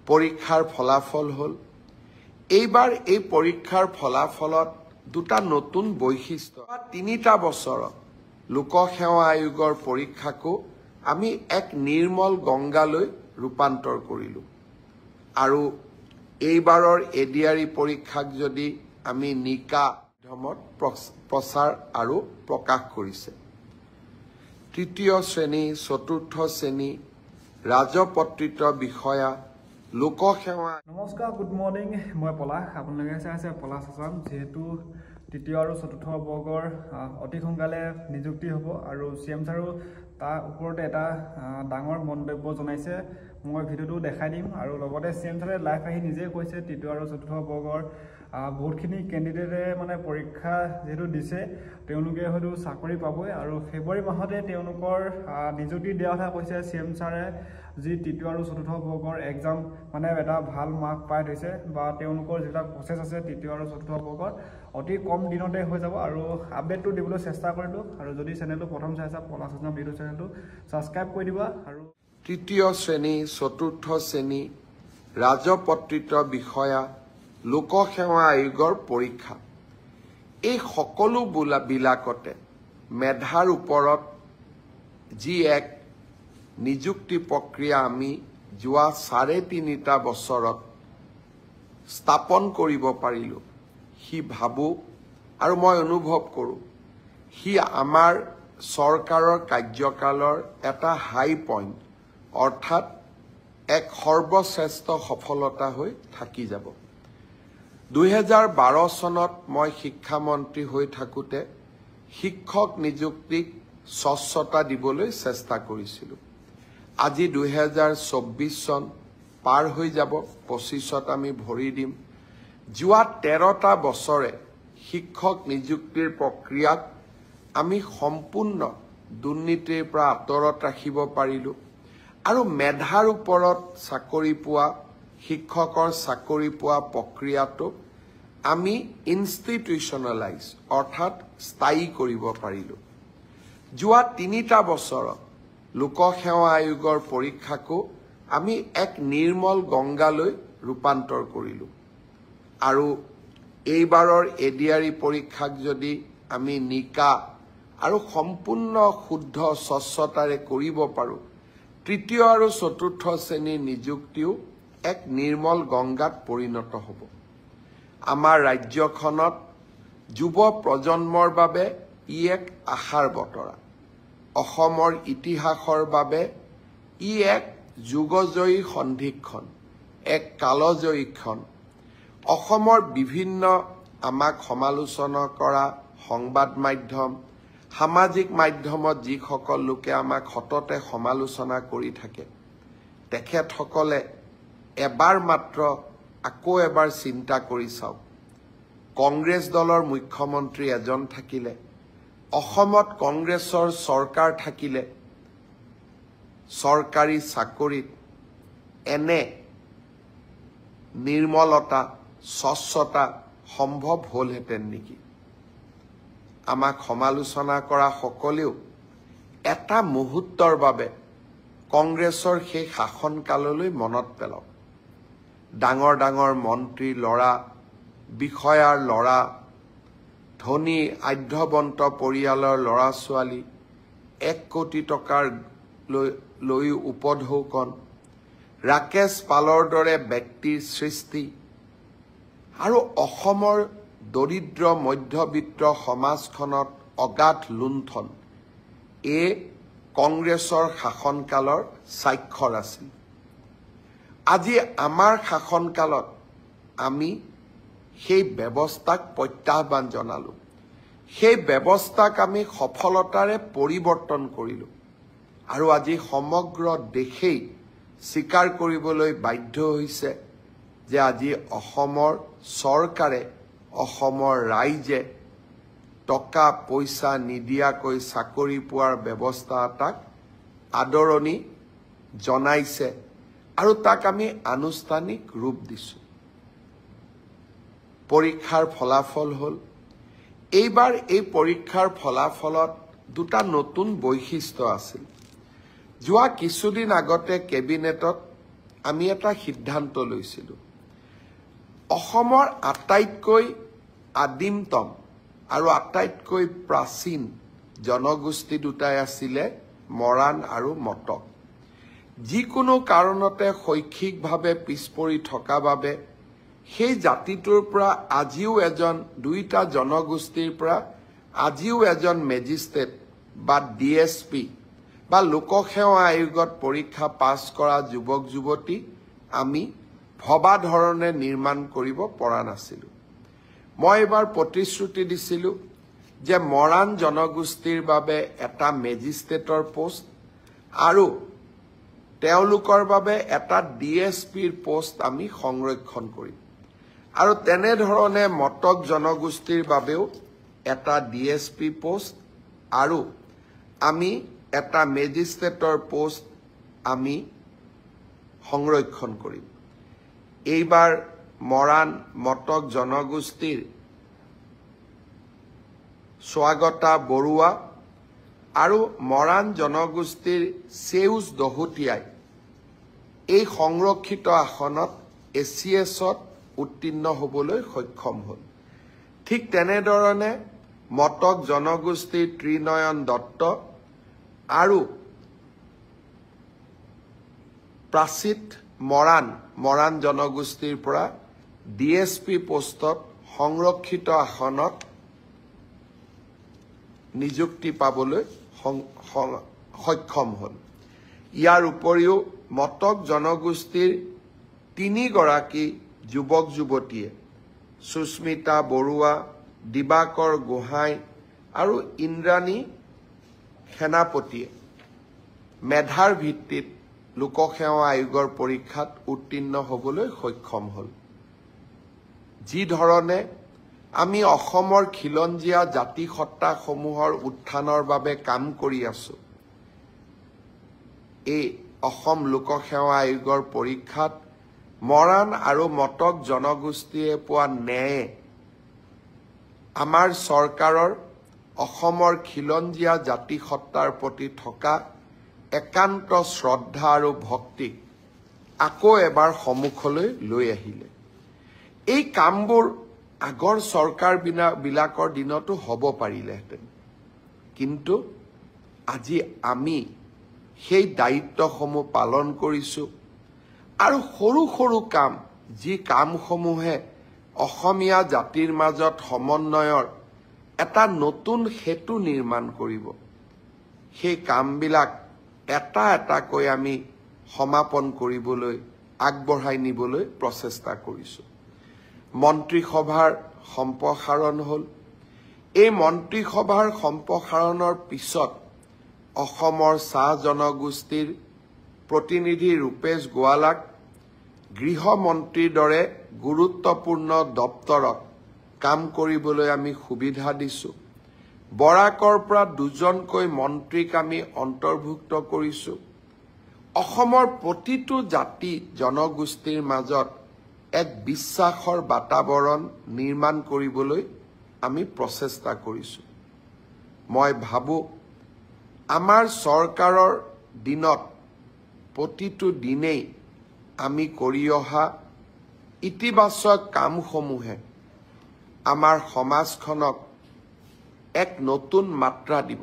পৰীক্ষাৰ ফলাফল হ'ল এইবাৰ এই পৰীক্ষাৰ ফলাফলত দুটা নতুন বৈশিষ্ট্য ৩টা বছৰত লোকসেৱা আয়োগৰ পৰীক্ষাকো আমি এক নিৰ্মল গংগালৈ ৰূপান্তৰ কৰিলো আৰু এইবাৰৰ এডিআৰই পৰীক্ষাক যদি আমি নিকা মাধ্যমত প্ৰচাৰ আৰু প্ৰকাশ কৰিছে তৃতীয় শ্ৰেণী চতুৰ্থ শ্ৰেণী ৰাজপত্ৰিত বিষয়া লোকসেৱা নমস্কাৰ গুড মৰ্নিং মই পলাশ আপোনালোকে চাইছে পলাশ আছাম যেহেতু তৃতীয় আৰু চতুৰ্থ বৰ্গৰ অতি সোনকালে নিযুক্তি হ'ব আৰু চিএম ছাৰো তাৰ ওপৰতে এটা ডাঙৰ মন্তব্য জনাইছে মই ভিডিঅ'টো দেখাই দিম আৰু লগতে চিএম ছাৰে লাইভ আহি নিজে কৈছে তৃতীয় আৰু চতুৰ্থ বৰ্গৰ বহুতখিনি কেণ্ডিডেটে মানে পৰীক্ষা যেহেতু দিছে তেওঁলোকে হয়তো চাকৰি পাবই আৰু ফেব্ৰুৱাৰী মাহতে তেওঁলোকৰ নিযুক্তি দিয়া কথা কৈছে চিএম ছাৰে যি তৃতীয় আৰু চতুৰ্থ বৰ্গৰ এক্সাম মানে এটা ভাল মাৰ্ক পাই থৈছে বা তেওঁলোকৰ যিবিলাক প্ৰচেছ আছে তৃতীয় আৰু চতুৰ্থ বৰ্গৰ অতি কম দিনতে হৈ যাব আৰু আপডেটটো দিবলৈ চেষ্টা কৰিলোঁ আৰু যদি চেনেলটো প্ৰথম চাইছা পলাশ আছাম ভিডিঅ' চেনেলটো ছাবস্ক্ৰাইব কৰি দিবা আৰু তৃতীয় শ্ৰেণী চতুৰ্থ শ্ৰেণী ৰাজপত্ৰিত বিষয়া লোকসেৱা আয়োগৰ পৰীক্ষা এই সকলো বিলাকতে মেধাৰ ওপৰত যি এক নিযুক্তি প্ৰক্ৰিয়া আমি যোৱা ৩.৫টা বছৰত স্থাপন কৰিব পাৰিলো সি ভাবো আৰু মই অনুভৱ কৰোঁ সি আমাৰ চৰকাৰৰ কাৰ্যকালৰ এটা হাই পইণ্ট অৰ্থাৎ এক সৰ্বশ্ৰেষ্ঠ সফলতা হৈ থাকি যাব ২০১২ চনত মই শিক্ষামন্ত্ৰী হৈ থাকোঁতে শিক্ষক নিযুক্তিক স্বচ্ছতা দিবলৈ চেষ্টা কৰিছিলোঁ আজি ২০২৪ চন পাৰ হৈ যাব ২৫ত আমি ভৰি দিম যোৱা ১৩টা বছৰে শিক্ষক নিযুক্তিৰ প্ৰক্ৰিয়াক আমি সম্পূৰ্ণ দুৰ্নীতিৰ পৰা আঁতৰত ৰাখিব পাৰিলোঁ আৰু মেধাৰ ওপৰত চাকৰি পোৱা শিক্ষকৰ চাকৰি পোৱা প্ৰক্ৰিয়াটোক আমি ইনষ্টিটিউচনেলাইজ অৰ্থাৎ স্থায়ী কৰিব পাৰিলোঁ যোৱা ৩টা বছৰত লোকসেৱা আয়োগৰ পৰীক্ষাকো আমি এক নিৰ্মল গংগালৈ ৰূপান্তৰ কৰিলোঁ আৰু এইবাৰৰ এডিআৰই পৰীক্ষাক যদি আমি নিকা আৰু সম্পূৰ্ণ শুদ্ধ স্বচ্ছতাৰে কৰিব পাৰোঁ তৃতীয় আৰু চতুৰ্থ শ্ৰেণীৰ নিযুক্তিও এক নিৰ্মল গংগাত পৰিণত হ'ব আমাৰ ৰাজ্যখনত যুৱ প্ৰজন্মৰ বাবে ই এক আশাৰ বতৰা অসমৰ ইতিহাসৰ বাবে ই এক যুগজয়ী সন্ধিক্ষণ এক কালজয়ী ক্ষণ অসমৰ বিভিন্ন আমাক সমালোচনা কৰা সংবাদ মাধ্যম সামাজিক মাধ্যমত যিসকল লোকে আমাক সততে সমালোচনা কৰি থাকে তেখেতসকলে এবাৰ মাত্ৰ আকৌ এবাৰ চিন্তা কৰি চাওক কংগ্ৰেছ দলৰ মুখ্যমন্ত্ৰী এজন থাকিলে অসমত কংগ্ৰেছৰ চৰকাৰ থাকিলে চৰকাৰী চাকৰিত এনে নিৰ্মলতা স্বচ্ছতা সম্ভৱ হ'লহেঁতেন নেকি আমাক সমালোচনা কৰা সকলেও এটা মুহূৰ্তৰ বাবে কংগ্ৰেছৰ সেই শাসনকাললৈ মনত পেলাওক ডাঙৰ ডাঙৰ মন্ত্ৰীৰ ল'ৰা বিষয়াৰ ল'ৰা ধনী আধ্যবন্ত পৰিয়ালৰ ল'ৰা ছোৱালী ১ কোটি টকাৰ লৈ উপঢৌকন ৰাকেশ পালৰ দৰে ব্যক্তিৰ সৃষ্টি আৰু অসমৰ দৰিদ্ৰ মধ্যবিত্ত সমাজখনত অগাধ লুণ্ঠন এই কংগ্ৰেছৰ শাসনকালৰ স্বাক্ষৰ আছিল আজি আমাৰ শাসনকালত আমি সেই ব্যৱস্থাক প্ৰত্যাহ্বান জনালোঁ সেই ব্যৱস্থাক আমি সফলতাৰে পৰিৱৰ্তন কৰিলোঁ আৰু আজি সমগ্ৰ দেশেই স্বীকাৰ কৰিবলৈ বাধ্য হৈছে যে আজি অসমৰ চৰকাৰে অসমৰ ৰাইজে টকা পইচা নিদিয়াকৈ চাকৰি পোৱাৰ ব্যৱস্থা এটাক আদৰণি জনাইছে আৰু তাক আমি আনুষ্ঠানিক ৰূপ দিছোঁ পৰীক্ষাৰ ফলাফল হ'ল এইবাৰ এই পৰীক্ষাৰ ফলাফলত দুটা নতুন বৈশিষ্ট্য আছিল যোৱা কিছুদিন আগতে কেবিনেটত আমি এটা সিদ্ধান্ত লৈছিলোঁ অসমৰ আটাইতকৈ আদিমতম আৰু আটাইতকৈ প্ৰাচীন জনগোষ্ঠী দুটাই আছিলে মৰাণ আৰু মটক যিকোনো কাৰণতে শৈক্ষিকভাৱে পিছপৰি থকা বাবে সেই জাতিটোৰ পৰা আজিও দুইটা জনগোষ্ঠীৰ পৰা আজিও এজন মেজিষ্ট্ৰেট বা ডিএছপি বা লোকসেৱা আয়োগত পৰীক্ষা পাছ কৰা যুৱক যুৱতী আমি ভবা ধৰণে নিৰ্মাণ কৰিব পৰা নাছিলোঁ মই এবাৰ প্ৰতিশ্ৰুতি দিছিলোঁ যে মৰাণ জনগোষ্ঠীৰ বাবে এটা মেজিষ্ট্ৰেটৰ পোষ্ট আৰু তেওঁলোকৰ বাবে এটা ডিএছপিৰ পোষ্ট আমি সংৰক্ষণ কৰিম আৰু তেনেধৰণে মটক জনগোষ্ঠীৰ বাবেও এটা ডিএছপি পোষ্ট আৰু আমি এটা মেজিষ্ট্ৰেটৰ পোষ্ট আমি সংৰক্ষণ কৰিম এইবাৰ মৰাণ মটক জনগোষ্ঠীৰ স্বাগতা বৰুৱা আৰু মৰাণ জনগোষ্ঠীৰ সেউজ দহোটীয়াই এই সংৰক্ষিত আসনত এচিএছত উত্তীৰ্ণ হ'বলৈ সক্ষম হ'ল ঠিক তেনেধৰণে মটক জনগোষ্ঠীৰ ত্ৰিনয়ন দত্ত আৰু প্ৰাচিত মৰাণ জনগোষ্ঠীৰ পৰা ডিএছপি পোষ্টত সংৰক্ষিত আসনত নিযুক্তি পাবলৈ সক্ষম হ'ল ইয়াৰ উপৰিও মটক জনগোষ্ঠীৰ 3 গৰাকী যুৱক যুৱতীয়ে সুস্মিতা বৰুৱা দিবাকৰ গোহাঁই আৰু ইন্দ্ৰাণী সেনাপতিয়ে মেধাৰ ভিত্তিত লোকসেৱা আয়োগৰ পৰীক্ষাত উত্তীৰ্ণ হ'বলৈ সক্ষম হ'ল যি ধৰণে আমি অসমৰ খিলঞ্জীয়া জাতি সত্তাসমূহৰ উত্থানৰ বাবে কাম কৰি আছো এই অসম লোকসেৱা আয়োগৰ পৰীক্ষাত মৰাণ আৰু মটক জনগোষ্ঠীয়ে পোৱা ন্যায় আমাৰ চৰকাৰৰ অসমৰ খিলঞ্জীয়া জাতি সত্তাৰ প্ৰতি থকা একান্ত শ্ৰদ্ধা আৰু ভক্তিক আকৌ এবাৰ সন্মুখলৈ লৈ আহিলে এই কামবোৰ আগৰ চৰকাৰ বিলাকৰ দিনতো হ'ব পাৰিলেহেঁতেন কিন্তু আজি আমি সেই দায়িত্বসমূহ পালন কৰিছো আৰু সৰু সৰু কাম যি কামসমূহে অসমীয়া জাতিৰ মাজত সমন্বয়ৰ এটা নতুন হেতু নিৰ্মাণ কৰিব সেই কামবিলাক এটা এটাকৈ আমি সমাপন কৰিবলৈ আগবঢ়াই নিবলৈ প্ৰচেষ্টা কৰিছো মন্ত্ৰীসভাৰ সম্প্ৰসাৰণ হ'ল এই মন্ত্ৰীসভাৰ সম্প্ৰসাৰণৰ পিছত অসমৰ চাহ জনগোষ্ঠীৰ প্ৰতিনিধি ৰূপেশ গোৱালাক গৃহমন্ত্ৰীৰ দৰে গুৰুত্বপূৰ্ণ দপ্তৰত কাম কৰিবলৈ আমি সুবিধা দিছো বৰাকৰ পৰা 2জনকৈ মন্ত্ৰীক আমি অন্তৰ্ভুক্ত কৰিছো অসমৰ প্ৰতিটো জাতি জনগোষ্ঠীৰ মাজত এক বিশ্বাসৰ বাতাবৰণ নিৰ্মাণ কৰিবলৈ আমি প্ৰচেষ্টা কৰিছো মই ভাবো আমাৰ চৰকাৰৰ দিনত প্ৰতিটো দিনেই আমি কৰি অহা ইতিবাচক কামসমূহে আমাৰ সমাজখনক এক নতুন মাত্ৰা দিব